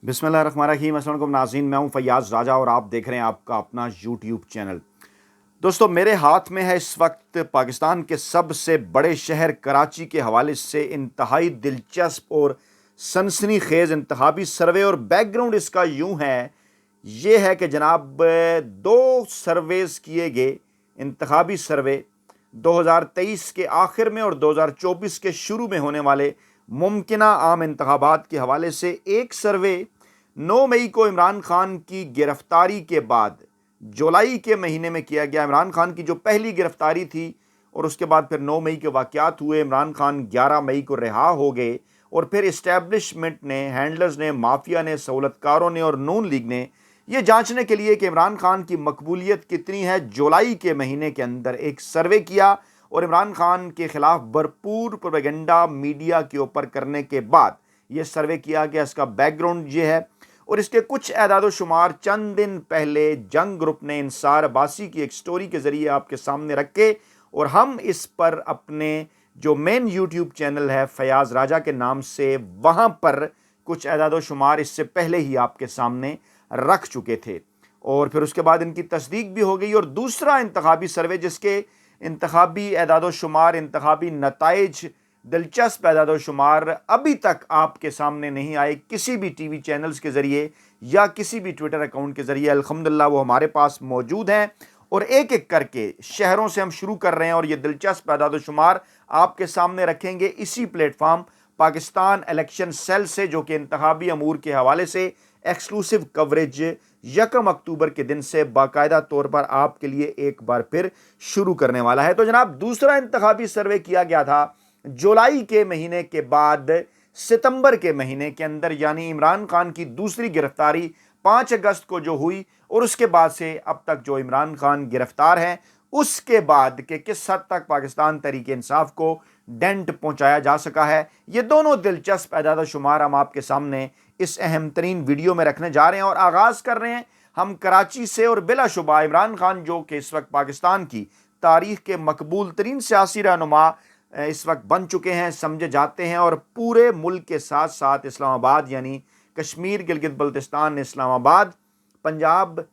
बिस्मिल्लाहिर्रहमानिर्रहीम। अस्सलाम वालेकुम नाज़रीन, मैं हूं फैयाज़ राजा और आप देख रहे हैं आपका अपना यूट्यूब चैनल। दोस्तों, मेरे हाथ में है इस वक्त पाकिस्तान के सबसे बड़े शहर कराची के हवाले से इंतहाई दिलचस्प और सनसनीखेज इंतखाबी सर्वे। और बैकग्राउंड इसका यूं है, ये है कि जनाब दो सर्वेज किए गए इंतखाबी सर्वे 2023 के आखिर में और 2024 के शुरू में होने वाले मुमकिना आम इंतखाबात के हवाले से। एक सर्वे 9 मई को इमरान खान की गिरफ्तारी के बाद जुलाई के महीने में किया गया। इमरान खान की जो पहली गिरफ्तारी थी और उसके बाद फिर 9 मई के वाक़यात हुए। इमरान खान 11 मई को रिहा हो गए और फिर इस्टेब्लिशमेंट ने, हैंडलर्स ने, माफिया ने, सहूलतकारों ने और नून लीग ने ये जांचने के लिए कि इमरान खान की मकबूलियत कितनी है, जुलाई के महीने के अंदर एक सर्वे किया और इमरान खान के खिलाफ भरपूर प्रोपेगेंडा मीडिया के ऊपर करने के बाद ये सर्वे किया गया। इसका बैकग्राउंड ये है और इसके कुछ एदाद व शुमार चंद दिन पहले जंग ग्रुप ने इंसार अब्बासी की एक स्टोरी के ज़रिए आपके सामने रखे और हम इस पर अपने जो मेन यूट्यूब चैनल है फैयाज़ राजा के नाम से, वहाँ पर कुछ एदाद व शुमार इससे पहले ही आपके सामने रख चुके थे और फिर उसके बाद इनकी तस्दीक भी हो गई। और दूसरा इंतखाबी सर्वे जिसके इंतखाबी एदाद व शुमार, इंतखाबी नताइज, दिलचस्प एदाद व शुमार अभी तक आपके सामने नहीं आए किसी भी टीवी चैनल्स के ज़रिए या किसी भी ट्विटर अकाउंट के ज़रिए। अल्हम्दुलिल्लाह वो हमारे पास मौजूद हैं और एक एक करके शहरों से हम शुरू कर रहे हैं और ये दिलचस्प एदाद व शुमार आपके सामने रखेंगे इसी प्लेटफार्म पाकिस्तान इलेक्शन सेल से, जो कि इंतखाबी अमूर के हवाले से एक्सक्लूसिव कवरेज 1 अक्टूबर के दिन से बाकायदा तौर पर आपके लिए एक बार फिर शुरू करने वाला है। तो जनाब, दूसरा इंतखाबी सर्वे किया गया था जुलाई के महीने के बाद सितंबर के महीने के अंदर, यानी इमरान खान की दूसरी गिरफ्तारी 5 अगस्त को जो हुई और उसके बाद से अब तक जो इमरान खान गिरफ्तार हैं, उसके बाद के किस हद तक पाकिस्तान तहरीक इंसाफ को डेंट पहुंचाया जा सका है। ये दोनों दिलचस्प एदाद शुमार हम आपके सामने इस अहम तरीन वीडियो में रखने जा रहे हैं और आगाज़ कर रहे हैं हम कराची से। और बिलाशुबा इमरान खान जो कि इस वक्त पाकिस्तान की तारीख के मकबूल तरीन सियासी रहनुमा इस वक्त बन चुके हैं, समझे जाते हैं और पूरे मुल्क के साथ साथ इस्लामाबाद यानी कश्मीर, गिलगित बल्तिस्तान, इस्लामाबाद, पंजाब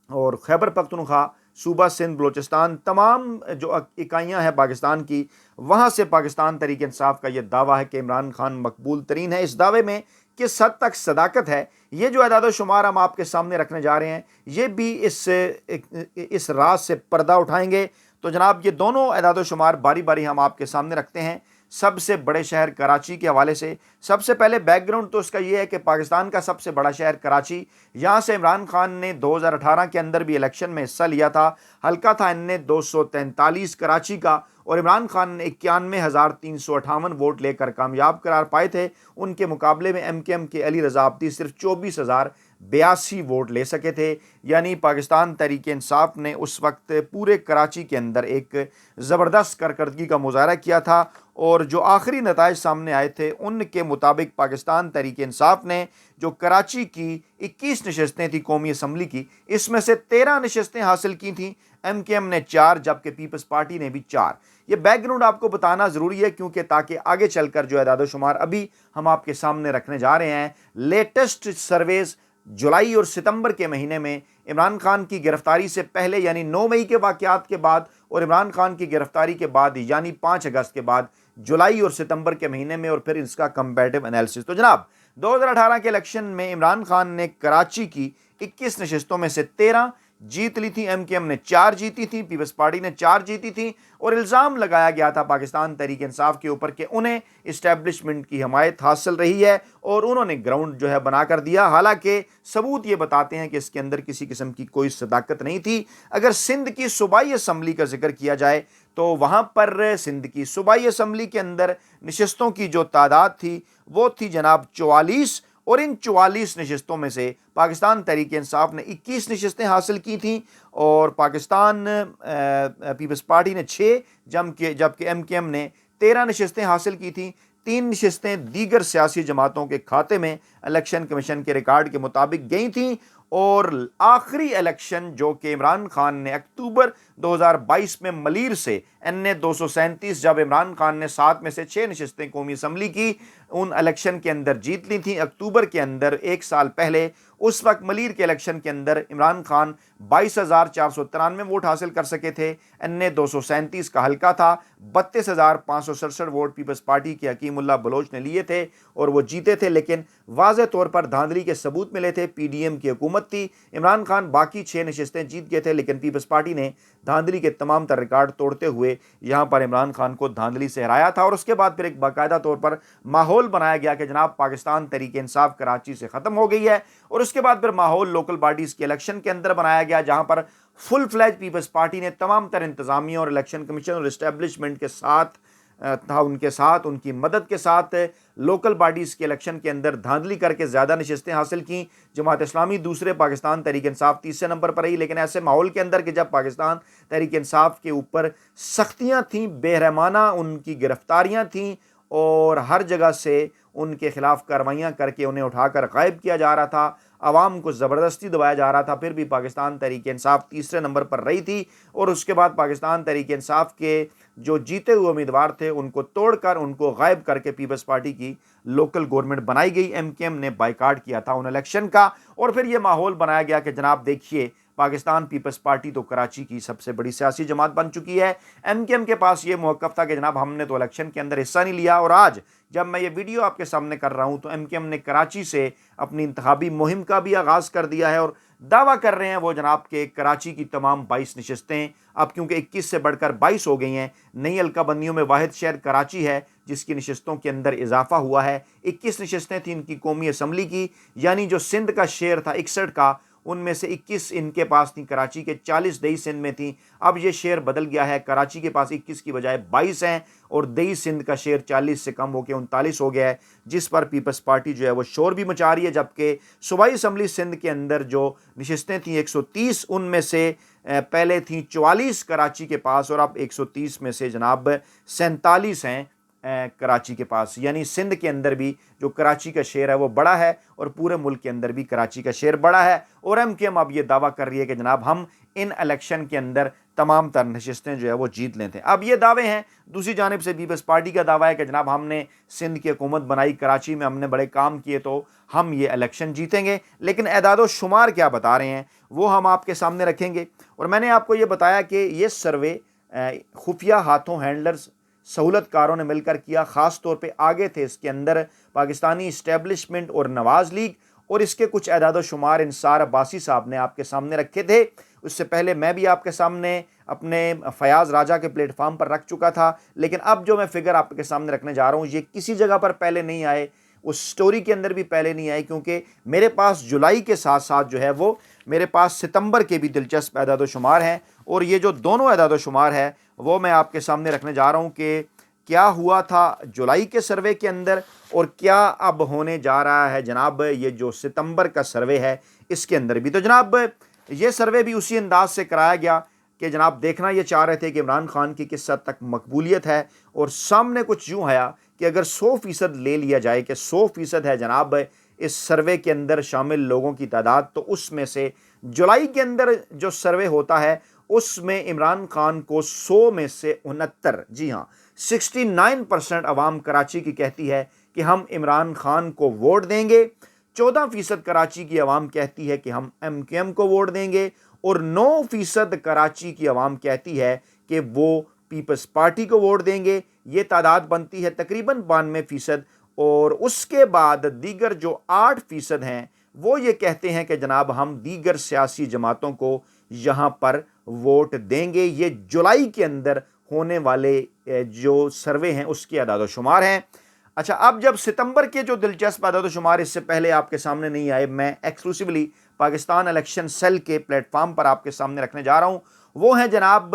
और खैबर पख्तूनख्वा, सूबा सिंध, बलोचिस्तान, तमाम जो इकाइयाँ हैं पाकिस्तान की, वहाँ से पाकिस्तान तहरीक इंसाफ का ये दावा है कि इमरान खान मकबूल तरीन है। इस दावे में किस हद तक सदाकत है, ये जो अदाद शुमार हम आपके सामने रखने जा रहे हैं, ये भी इस राज से पर्दा उठाएंगे। तो जनाब, ये दोनों अदाद शुमार बारी बारी हम आपके सामने रखते हैं सबसे बड़े शहर कराची के हवाले से। सबसे पहले बैकग्राउंड तो इसका ये है कि पाकिस्तान का सबसे बड़ा शहर कराची, यहाँ से इमरान खान ने 2018 के अंदर भी इलेक्शन में हिस्सा लिया था। हल्का था इनने 243 कराची का और इमरान खान ने 91,358 वोट लेकर कामयाब करार पाए थे। उनके मुकाबले में MKM के अली रज़ा अब्दी सिर्फ 24,082 वोट ले सके थे। यानी पाकिस्तान तहरीक इंसाफ ने उस वक्त पूरे कराची के अंदर एक ज़बरदस्त कारकर्दगी का मुजाहरा किया था और जो आखिरी नताइज सामने आए थे उनके मुताबिक पाकिस्तान तहरीक इंसाफ ने जो कराची की 21 नशस्तें थी कौमी असम्बली की, इसमें से 13 नशस्तें हासिल की थीं। MKM ने 4 जबकि पीपल्स पार्टी ने भी 4। ये बैकग्राउंड आपको बताना ज़रूरी है क्योंकि ताकि आगे चलकर जो एदाद शुमार अभी हम आपके सामने रखने जा रहे हैं, लेटेस्ट सर्वेज जुलाई और सितंबर के महीने में इमरान खान की गिरफ्तारी से पहले यानी 9 मई के वाक़यात के बाद और इमरान खान की गिरफ्तारी के बाद यानी 5 अगस्त के बाद, जुलाई और सितंबर के महीने में, और फिर इसका कंपैरेटिव एनालिसिस। तो जनाब, 2018 के इलेक्शन में इमरान खान ने कराची की 21 नशस्तों में से 13 जीत ली थी। MKM ने 4 जीती थी, पीपल्स पार्टी ने 4 जीती थी और इल्ज़ाम लगाया गया था पाकिस्तान तहरीक इंसाफ के ऊपर कि उन्हें इस्टेब्लिशमेंट की हमायत हासिल रही है और उन्होंने ग्राउंड जो है बना कर दिया। हालांकि सबूत ये बताते हैं कि इसके अंदर किसी किस्म की कोई सदाकत नहीं थी। अगर सिंध की सूबाई असम्बली का जिक्र किया जाए तो वहाँ पर सिंध की सूबाई असम्बली के अंदर नशस्तों की जो तादाद थी वो थी जनाब 44 और इन 44 नशस्तों में से पाकिस्तान तहरीक इंसाफ ने 21 नशस्तें हासिल की थीं और पाकिस्तान पीपल्स पार्टी ने 6 जबकि MKM ने 13 नशस्तें हासिल की थीं। 3 नशस्तें दीगर सियासी जमातों के खाते में इलेक्शन कमीशन के रिकॉर्ड के मुताबिक गई थीं और आखिरी इलेक्शन जो कि इमरान खान ने अक्टूबर 2022 में मलीर से NA 237, जब इमरान खान ने 7 में से 6 नशस्तें कौमी असम्बली की, उन इलेक्शन के अंदर जीत ली थी अक्टूबर के अंदर 1 साल पहले। उस वक्त मलीर के इलेक्शन के अंदर इमरान खान 22,493 वोट हासिल कर सके थे। अन्य 237 का हल्का था। 32,567 वोट पीपल्स पार्टी के हकीमुल्लाह बलोच ने लिए थे और वो जीते थे, लेकिन वाज़ेह तौर पर धांधली के सबूत मिले थे। पीडीएम की हुकूमत थी, इमरान खान बाकी 6 नशिस्तें जीत गए थे, लेकिन पीपल्स पार्टी ने धांधली के तमाम तर रिकॉर्ड तोड़ते हुए यहाँ पर इमरान खान को धांधली से हराया था। और उसके बाद फिर एक बाकायदा तौर पर माहौल बनाया गया कि जनाब पाकिस्तान तहरीक इंसाफ कराची से ख़त्म हो गई है। और उसके बाद फिर माहौल लोकल बॉडीज़ के इलेक्शन के अंदर बनाया गया, जहाँ पर फुल फ्लैज पीपल्स पार्टी ने तमाम तर इंतज़ामिया और इलेक्शन कमीशन और इस्टेब्लिशमेंट के साथ उनके साथ उनकी मदद के साथ लोकल बॉडीज़ के इलेक्शन के अंदर धांधली करके ज़्यादा नशिस्तें हासिल की। जमात इस्लामी दूसरे, पाकिस्तान तहरीक इंसाफ तीसरे नंबर पर रही। लेकिन ऐसे माहौल के अंदर कि जब पाकिस्तान तहरीक इंसाफ के ऊपर सख्तियाँ थीं, बेरहमाना उनकी गिरफ्तारियाँ थीं और हर जगह से उनके खिलाफ कार्रवाइयाँ करके उन्हें उठाकर गायब किया जा रहा था, आवाम को ज़बरदस्ती दबाया जा रहा था, फिर भी पाकिस्तान तहरीक इंसाफ तीसरे नंबर पर रही थी। और उसके बाद पाकिस्तान तहरीक इंसाफ के जो जीते हुए उम्मीदवार थे उनको तोड़कर, उनको गायब करके पीपल्स पार्टी की लोकल गवर्नमेंट बनाई गई। एमकेएम ने बाइकाट किया था उन इलेक्शन का और फिर ये माहौल बनाया गया कि जनाब देखिए पाकिस्तान पीपल्स पार्टी तो कराची की सबसे बड़ी सियासी जमात बन चुकी है। एमकेएम के पास ये मौक़िफ़ था कि जनाब हमने तो इलेक्शन के अंदर हिस्सा नहीं लिया। और आज जब मैं ये वीडियो आपके सामने कर रहा हूँ तो एमकेएम ने कराची से अपनी इंतखाबी मुहिम का भी आगाज़ कर दिया है और दावा कर रहे हैं वो जनाब के कराची की तमाम 22 नशिस्तें अब क्योंकि 21 से बढ़कर 22 हो गई हैं। नई हल्का बंदियों में वाहिद शहर कराची है जिसकी नशिस्तों के अंदर इजाफा हुआ है। 21 नशिस्तें थी इनकी कौमी असम्बली की, यानी जो सिंध का शेर था 61 का, उनमें से 21 इनके पास थी, कराची के 40 दही सिंध में थी। अब ये शेर बदल गया है, कराची के पास 21 की बजाय 22 हैं और दही सिंध का शेर 40 से कम होकर 39 हो गया है, जिस पर पीपल्स पार्टी जो है वो शोर भी मचा रही है। जबकि सूबाई असम्बली सिंध के अंदर जो नशिस्तें थीं 130, उनमें से पहले थीं 44 कराची के पास और अब 130 में से जनाब 47 हैं कराची के पास। यानी सिंध के अंदर भी जो कराची का शेर है वो बड़ा है और पूरे मुल्क के अंदर भी कराची का शेर बड़ा है। और एमकेएम अब ये दावा कर रही है कि जनाब हम इन इलेक्शन के अंदर तमाम तर नशिस्तें जो है वो जीत लेते हैं। अब ये दावे हैं। दूसरी जानिब से पीपल्स पार्टी का दावा है कि जनाब हमने सिंध की हुकूमत बनाई, कराची में हमने बड़े काम किए तो हम ये इलेक्शन जीतेंगे। लेकिन एदाद शुमार क्या बता रहे हैं वो हम आपके सामने रखेंगे। और मैंने आपको ये बताया कि ये सर्वे खुफिया हाथों हैंडलर्स सहूलतकारों ने मिलकर किया। ख़ास तौर पे आगे थे इसके अंदर पाकिस्तानी इस्टेब्लिशमेंट और नवाज़ लीग, और इसके कुछ एदाद शुमार इंसार अब्बासी साहब ने आपके सामने रखे थे। उससे पहले मैं भी आपके सामने अपने फयाज़ राजा के प्लेटफार्म पर रख चुका था, लेकिन अब जो मैं फिगर आपके सामने रखने जा रहा हूँ ये किसी जगह पर पहले नहीं आए, उस स्टोरी के अंदर भी पहले नहीं आए, क्योंकि मेरे पास जुलाई के साथ साथ जो है वो मेरे पास सितंबर के भी दिलचस्प एदाद शुमार हैं। और ये जो दोनों एदाद शुमार है वो मैं आपके सामने रखने जा रहा हूँ कि क्या हुआ था जुलाई के सर्वे के अंदर और क्या अब होने जा रहा है जनाब ये जो सितंबर का सर्वे है इसके अंदर भी। तो जनाब ये सर्वे भी उसी अंदाज से कराया गया कि जनाब देखना ये चाह रहे थे कि इमरान खान की किस हद तक मकबूलियत है, और सामने कुछ यूँ आया कि अगर 100% ले लिया जाए कि 100% है जनाब इस सर्वे के अंदर शामिल लोगों की तादाद, तो उसमें से जुलाई के अंदर जो सर्वे होता है उसमें इमरान खान को 100 में से 69, जी हाँ 69% अवाम कराची की कहती है कि हम इमरान खान को वोट देंगे। 14% कराची की अवाम कहती है कि हम एमकेएम को वोट देंगे और 9% कराची की अवाम कहती है कि वो पीपल्स पार्टी को वोट देंगे। ये तादाद बनती है तकरीबन 92%। और उसके बाद दीगर जो 8% हैं वो ये कहते हैं कि जनाब हम दीगर सियासी जमातों को यहाँ पर वोट देंगे। ये जुलाई के अंदर होने वाले जो सर्वे हैं उसके अदाद शुमार हैं। अच्छा, अब जब सितंबर के जो दिलचस्प अदाद शुमार इससे पहले आपके सामने नहीं आए, मैं एक्सक्लूसिवली पाकिस्तान इलेक्शन सेल के प्लेटफार्म पर आपके सामने रखने जा रहा हूँ, वो हैं जनाब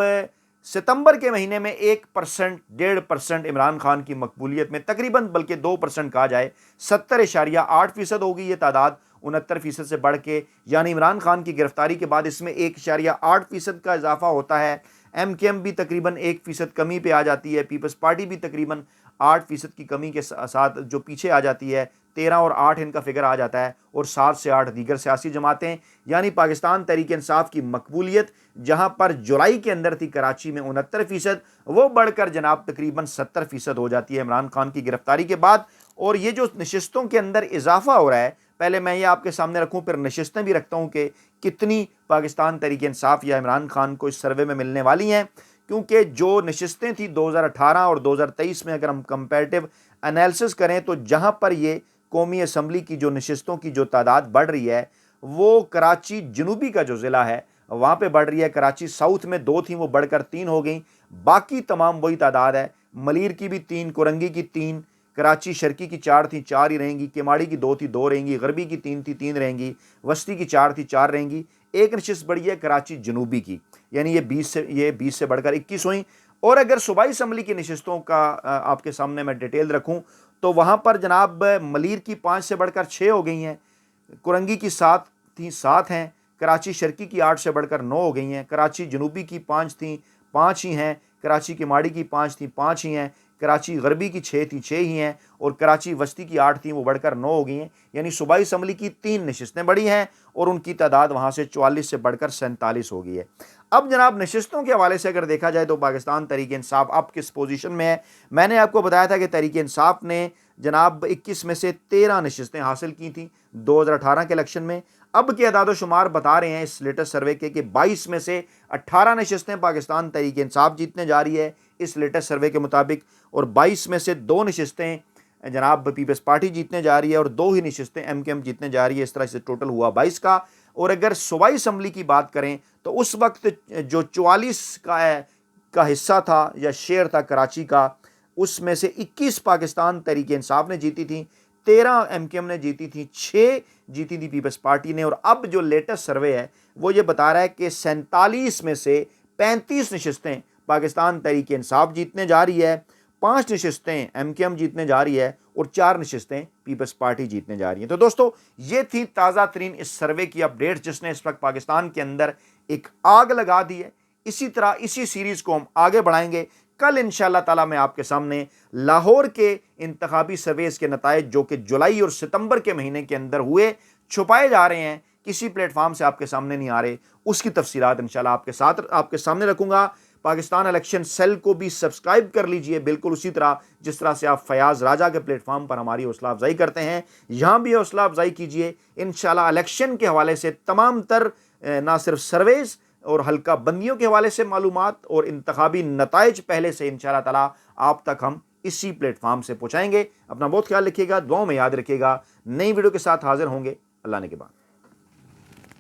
सितंबर के महीने में 1%, 1.5% इमरान खान की मकबूलियत में तकरीबन, बल्कि 2% कहा जाए, 70.8% होगी ये तादाद 69% से बढ़ के, यानी इमरान खान की गिरफ्तारी के बाद इसमें 1.8% का इजाफा होता है। एमकेएम भी तकरीबन 1% कमी पे आ जाती है, पीपल्स पार्टी भी तकरीबन 8% की कमी के साथ जो पीछे आ जाती है, 13 और 8 इनका फिगर आ जाता है, और 7 से 8 दीगर सियासी जमातें। यानी पाकिस्तान तहरीक इंसाफ की मकबूलियत जहां पर जुलाई के अंदर थी कराची में 69%, वो बढ़कर जनाब तकरीबन 70% हो जाती है इमरान खान की गिरफ्तारी के बाद। اور یہ جو نشستوں کے اندر اضافہ ہو رہا ہے، پہلے میں یہ آپ کے سامنے رکھوں پھر نشستیں بھی رکھتا ہوں کہ کتنی پاکستان تحریک انصاف یا عمران خان کو اس سروے میں ملنے والی ہیں، کیونکہ جو نشستیں تھیں 2018 اور 2023 میں اگر ہم کمپیریٹیو انالیسس کریں تو جہاں پر یہ قومی اسمبلی کی جو نشستوں کی جو تعداد بڑھ رہی ہے وہ کراچی جنوبی کا جو ضلع ہے وہاں پہ بڑھ رہی ہے، کراچی ساؤتھ میں 2 تھیں وہ بڑھ کر 3 ہو گئیں، باقی تمام وہی تعداد ہے، ملیر کی بھی 3، کرنگی کی 3، کراچی شرقی کی 4 تھیں 4 ہی رہیں گی، کیماڑی کی 2 تھی 2 رہیں گی، غربی کی 3 تھی 3 رہیں گی، وسطی کی 4 تھی 4 رہیں گی، ایک نشست بڑھی ہے کراچی جنوبی کی، یعنی یہ 20 سے بڑھ کر 21 ہوئیں۔ اور اگر صوبائی اسمبلی کی نشستوں کا آپ کے سامنے میں ڈیٹیل رکھوں تو وہاں پر جناب ملیر کی 5 سے بڑھ کر 6 ہو گئی ہیں، کرنگی کی 7 تھیں 7 ہیں، کراچی شرقی کی 8 سے بڑھ کر 9 ہو گئی ہیں، کراچی جنوبی کی 5 تھیں 5 ہی ہیں، کراچی کیماڑی کی 5 تھیں 5 ہی ہیں، کراچی غربی کی 6 تھیں 6 ہی ہیں، اور کراچی وسطی کی 8 تھیں وہ بڑھ کر 9 ہو گئی ہیں، یعنی صوبائی اسمبلی کی 3 نشستیں بڑھی ہیں اور ان کی تعداد وہاں سے 44 سے بڑھ کر 47 ہو گئی ہے۔ اب جناب نشستوں کے حوالے سے اگر دیکھا جائے تو پاکستان تحریک انصاف اب کس پوزیشن میں ہے؟ میں نے آپ کو بتایا تھا کہ تحریک انصاف نے جناب 21 میں سے 13 نشستیں حاصل کی تھیں 2018 کے الیکشن میں، اب کے اعداد و شمار بتا رہے ہیں اس لیٹسٹ سروے کے کہ 22 میں سے 18 نشستیں پاکستان تحریک انصاف جیتنے جا رہی ہے اس لیٹسٹ سروے کے مطابق، اور 22 میں سے 2 نشستیں جناب پیپلز پارٹی جیتنے جا رہی ہے اور 2 ہی نشستیں ایم کیو ایم جیتنے جا رہی ہے، اس طرح سے ٹوٹل ہوا 22 کا۔ اور اگر صوبائی اسمبلی کی بات کریں تو اس وقت جو 44 کا حصہ تھا یا شیئر تھا کراچی کا، اس میں سے 21 پاکستان تحریک انصاف نے جیتی تھیں، 13 ایم کیو ایم نے جیتی تھیں، 6 جیتی تھی پیپلز پارٹی نے، اور اب جو لیٹسٹ سروے ہے وہ یہ بتا رہا ہے کہ 47 میں سے 35 نشستیں پاکستان تحریک انصاف جیتنے جا رہی ہے، 5 نشستیں ایم کیو ایم جیتنے جا رہی ہے اور 4 نشستیں پیپلز پارٹی جیتنے جا رہی ہیں۔ تو دوستو یہ تھی تازہ ترین اس سروے کی اپڈیٹ جس نے اس وقت پاکستان کے اندر ایک آگ لگا دی ہے۔ اسی طرح اسی سیریز کو ہم آگے بڑھائیں گے۔ کل انشاءاللہ تعالی میں آپ کے سامنے لاہور کے انتخابی سرویز کے نتائج جو کہ جولائی اور ستمبر کے مہینے کے اندر ہوئے، چھپائے جا رہے ہیں، کسی پلیٹ فارم سے آپ کے سامنے نہیں آ رہے، اس کی تفصیلات انشاءاللہ آپ کے سامنے رکھوں گا۔ پاکستان الیکشن سیل کو بھی سبسکرائب کر لیجئے، بالکل اسی طرح جس طرح سے آپ فیاض راجہ کے پلیٹ فارم پر ہماری حوصلہ افزائی کرتے ہیں، یہاں بھی حوصلہ افزائی کیجئے۔ انشاءاللہ الیکشن کے حوالے سے تمام تر نہ صرف سرویز اور حلقہ بندیوں کے حوالے سے معلومات اور انتخابی نتائج پہلے سے انشاءاللہ تعالی آپ تک ہم اسی پلیٹ فارم سے پہنچائیں گے۔ اپنا بہت خیال رکھیے گا، دعاؤں میں یاد رکھیے گا۔ نئی ویڈیو کے ساتھ حاضر ہوں گے، اللہ نے کے بعد۔